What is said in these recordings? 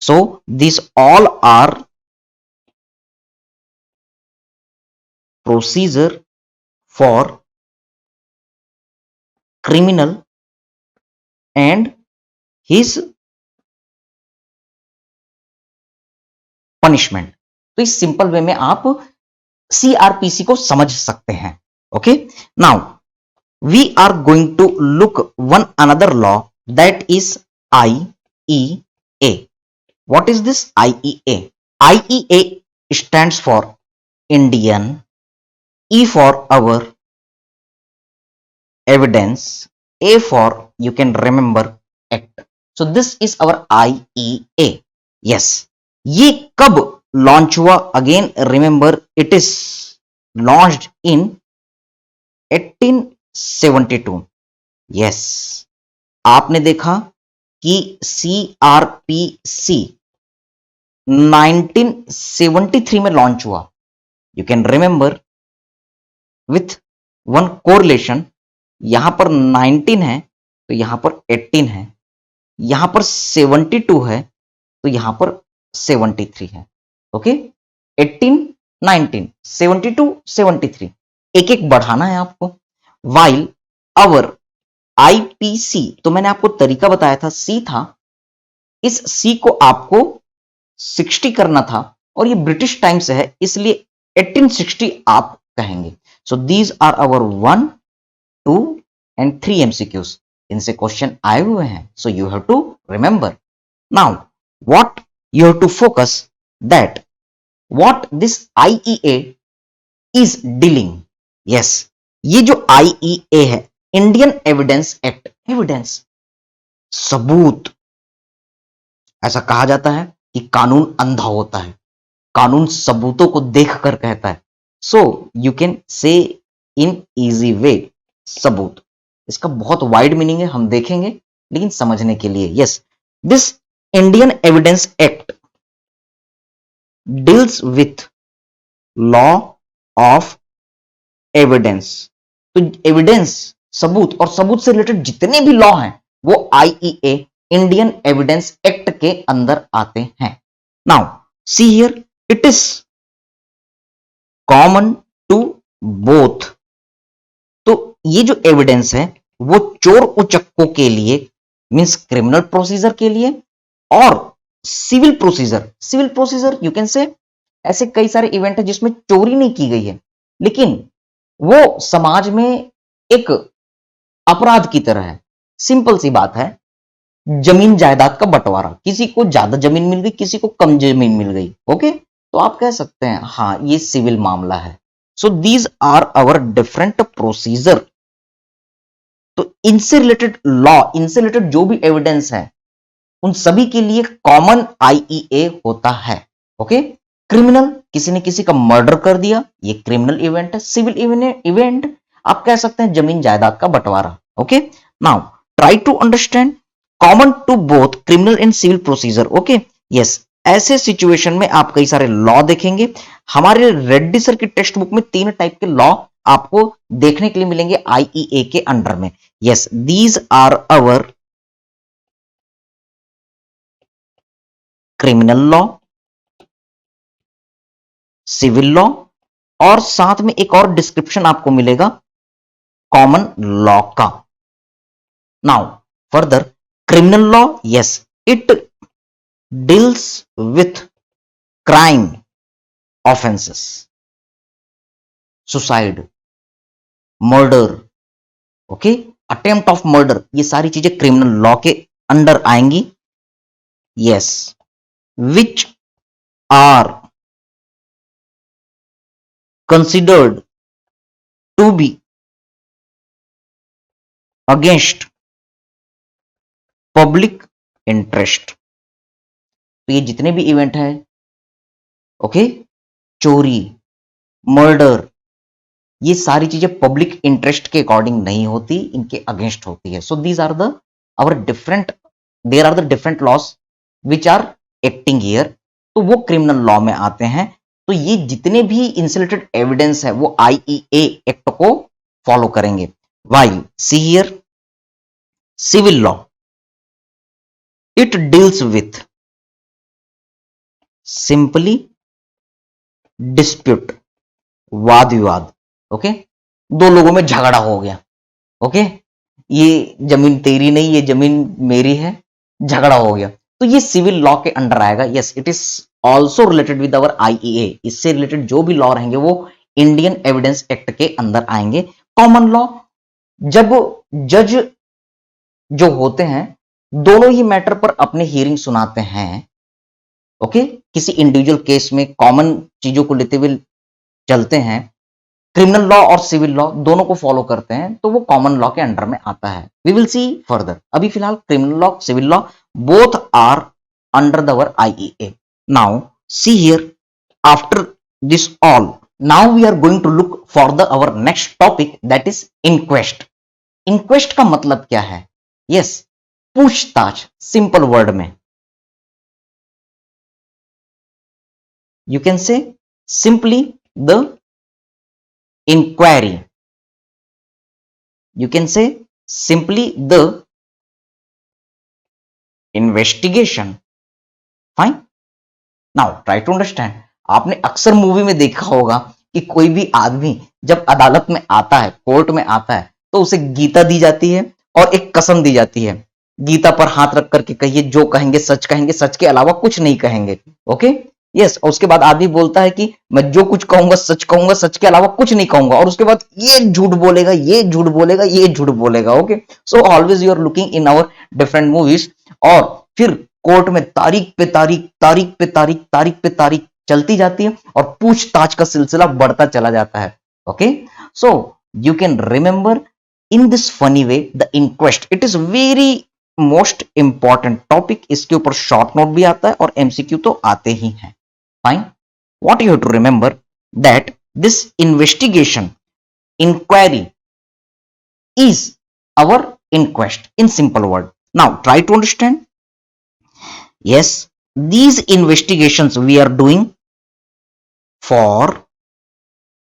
So these all are procedure for criminal and his punishment. तो इस simple way में आप सीआरपीसी को समझ सकते हैं. Okay, now we are going to look one another law that is IEA. What is this IEA? IEA stands for Indian, E for our evidence, A for you can remember act. So this is our IEA. Yes. ये कब launch हुआ? Again remember it is launched in 1872. Yes, आपने देखा कि CRPC 1973 में launch हुआ. You can remember with one correlation, यहां पर 19 है तो यहां पर 18 है, यहां पर 72 है तो यहां पर 73 है. ओके, 18, 19, 72, 73, एक एक बढ़ाना है आपको. वाइल अवर IPC, तो मैंने आपको तरीका बताया था, C था, इस C को आपको 60 करना था और ये ब्रिटिश टाइम से है इसलिए 1860 आप कहेंगे. So these are our 1, 2 and 3 MCQs. इनसे क्वेश्चन आए हुए हैं, so you have to remember. Now what you have to focus that what this IEA is dealing. yes, ये जो IEA है, इंडियन एविडेंस एक्ट, एविडेंस सबूत. ऐसा कहा जाता है कि कानून अंधा होता है, कानून सबूतों को देखकर कहता है. So you can say in easy way सबूत. इसका बहुत वाइड मीनिंग है, हम देखेंगे, लेकिन समझने के लिए. Yes, this Indian evidence act deals with law of evidence. तो एविडेंस सबूत और सबूत से रिलेटेड जितने भी लॉ हैं वो IEA इंडियन एविडेंस एक्ट के अंदर आते हैं. Now see here, it is common to both. तो ये जो एविडेंस है वो चोर उचक्कों के लिए, मींस क्रिमिनल प्रोसीजर के लिए, और civil procedure you can say, ऐसे कई सारे इवेंट है जिसमें चोरी नहीं की गई है लेकिन वो समाज में एक अपराध की तरह है. सिंपल सी बात है, जमीन जायदाद का बंटवारा, किसी को ज्यादा जमीन मिल गई, किसी को कम जमीन मिल गई. ओके, तो आप कह सकते हैं हाँ ये सिविल मामला है. So these are our different procedure. तो इनसे रिलेटेड लॉ, इनसे रिलेटेड जो भी एविडेंस है उन सभी के लिए कॉमन IEA होता है. ओके, क्रिमिनल, किसी ने किसी का मर्डर कर दिया, ये क्रिमिनल इवेंट है. सिविल इवेंट आप कह सकते हैं जमीन जायदाद का बंटवारा. Okay, now try to understand common to both criminal and civil procedure. Okay, yes, ऐसे सिचुएशन में आप कई सारे लॉ देखेंगे. हमारे रेड्डी सर की टेक्स्ट बुक में 3 टाइप के लॉ आपको देखने के लिए मिलेंगे IEA के अंडर में. Yes, these are our criminal law, civil law, और साथ में एक और डिस्क्रिप्शन आपको मिलेगा कॉमन लॉ का. Now further, criminal law, yes, it deals with crime offenses, suicide, murder, okay, attempt of murder, ये सारी चीजें क्रिमिनल लॉ के अंडर आएंगी. Yes, which are considered to be against public interest. तो ये जितने भी इवेंट है, ओके, चोरी, मर्डर, ये सारी चीजें पब्लिक इंटरेस्ट के अकॉर्डिंग नहीं होती, इनके अगेंस्ट होती है. So these are the our different, there are the different laws which are acting here. तो वो क्रिमिनल लॉ में आते हैं. तो ये जितने भी इंसुलेटेड एविडेंस है वो IEA एक्ट को फॉलो करेंगे. While see here, civil law, it deals with simply dispute, वाद विवाद। ओके, दो लोगों में झगड़ा हो गया। ओके, ये जमीन तेरी नहीं, ये जमीन मेरी है, झगड़ा हो गया, तो ये सिविल लॉ के अंडर आएगा। Yes, it is also related with our IEA. इससे रिलेटेड जो भी लॉ रहेंगे वो इंडियन एविडेंस एक्ट के अंदर आएंगे। कॉमन लॉ, जब जज जो होते हैं दोनों ही मैटर पर अपने हियरिंग सुनाते हैं। ओके, किसी इंडिविजुअल केस में कॉमन चीजों को लेते हुए चलते हैं, क्रिमिनल लॉ और सिविल लॉ दोनों को फॉलो करते हैं, तो वो कॉमन लॉ के अंडर में आता है। We will see further. अभी फिलहाल criminal law, civil law both are under दवर IEA. Now see here, after this all, now we are going to look for the our next topic, that is inquest. Inquest का मतलब क्या है? Yes, पूछताछ। Simple word में you can say simply the inquiry. You can say simply the investigation. Fine. Now try to understand. आपने अक्सर movie में देखा होगा कि कोई भी आदमी जब अदालत में आता है, कोर्ट में आता है, तो उसे गीता दी जाती है और एक कसम दी जाती है। गीता पर हाथ रख करके कहिए, जो कहेंगे, सच के अलावा कुछ नहीं कहेंगे। Okay, yes. और उसके बाद आदमी बोलता है कि मैं जो कुछ कहूंगा, सच के अलावा कुछ नहीं कहूंगा। और उसके बाद ये झूठ बोलेगा, ये झूठ बोलेगा, ये झूठ बोलेगा। Okay, so always you are looking in our different movies. और फिर कोर्ट में तारीख पे तारीख, तारीख पे तारीख, तारीख पे तारीख चलती जाती है और पूछताछ का सिलसिला बढ़ता चला जाता है। Okay, so you can remember in this funny way the inquest. It is very most important topic. इसके ऊपर शॉर्ट नोट भी आता है और एमसीक्यू तो आते ही हैं। Fine. What you have to remember that this investigation, inquiry is our inquest in simple word. Now try to understand. Yes, these investigations we are doing for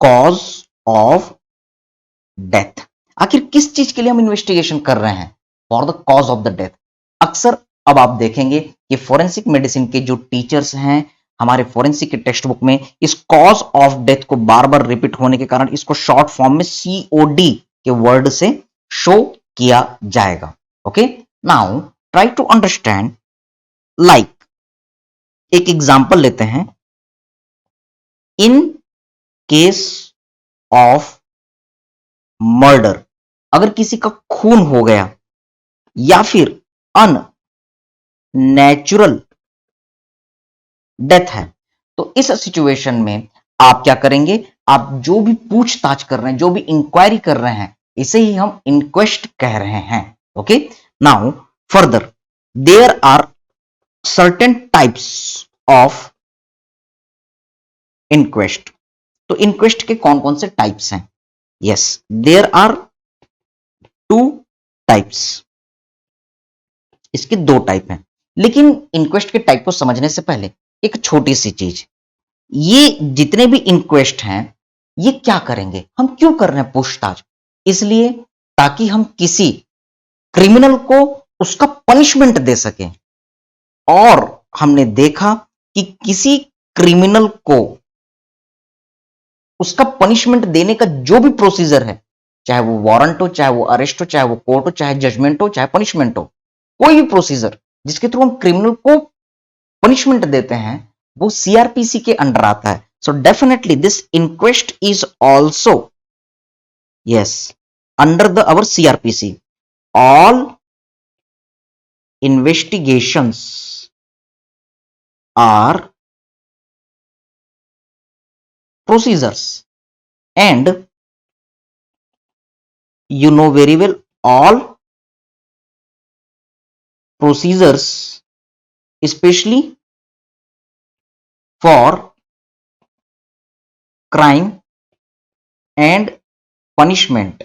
cause of death. आखिर किस चीज के लिए हम investigation कर रहे हैं? For the cause of the death. अक्सर अब आप देखेंगे कि फोरेंसिक मेडिसिन के जो टीचर्स हैं हमारे फोरेंसिक के टेक्स्ट बुक में इस कॉज ऑफ डेथ को बार बार रिपीट होने के कारण इसको शॉर्ट फॉर्म में सीओडी के वर्ड से शो किया जाएगा। Okay, now try to understand. Like एक एग्जांपल लेते हैं। इन केस ऑफ मर्डर, अगर किसी का खून हो गया या फिर अननेचुरल डेथ है, तो इस सिचुएशन में आप क्या करेंगे? आप जो भी पूछताछ कर रहे हैं, जो भी इंक्वायरी कर रहे हैं, इसे ही हम इंक्वेस्ट कह रहे हैं। Okay, now further there are certain types of inquest. तो इंक्वेस्ट के कौन कौन से टाइप्स हैं? Yes, there are 2 types. इसके 2 टाइप हैं। लेकिन इंक्वेस्ट के टाइप को समझने से पहले एक छोटी सी चीज, ये जितने भी इंक्वेस्ट हैं ये क्या करेंगे? हम क्यों कर रहे हैं पूछताछ? इसलिए ताकि हम किसी क्रिमिनल को उसका पनिशमेंट दे सकें। और हमने देखा कि किसी क्रिमिनल को उसका पनिशमेंट देने का जो भी प्रोसीजर है, चाहे वो वारंट हो, चाहे वो अरेस्ट हो, चाहे वो कोर्ट हो, चाहे जजमेंट हो, चाहे पनिशमेंट हो, कोई भी प्रोसीजर जिसके थ्रू हम क्रिमिनल को पनिशमेंट देते हैं वो सीआरपीसी के अंडर आता है। So definitely this inquest is also yes under the our CrPC. All investigations are procedures and you know very well all procedures especially for crime and punishment,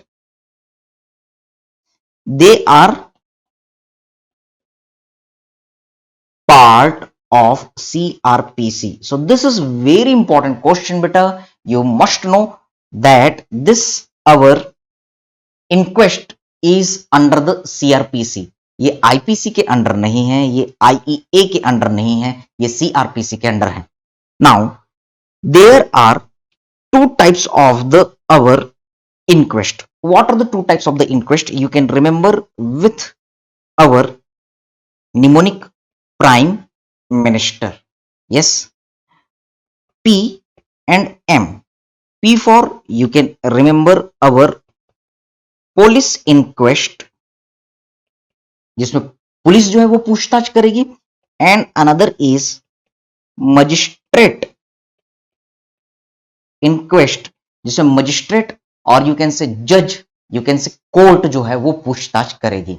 they are part of CRPC. So this is very important question beta. You must know that this our inquest is under the CRPC. ये IPC के under नहीं है, ये IEA के under नहीं है, ये CrPC के अंडर है। Now there are two types of the our inquest. What are the two types of the inquest? You can remember with our mnemonic prime minister. Yes, P and M. P for you can remember our police inquest, जिसमें police जो है वो पूछताछ करेगी, and another is magistrate inquest, जिसमें magistrate और you can say जज, you can say court जो है वो पूछताछ करेगी।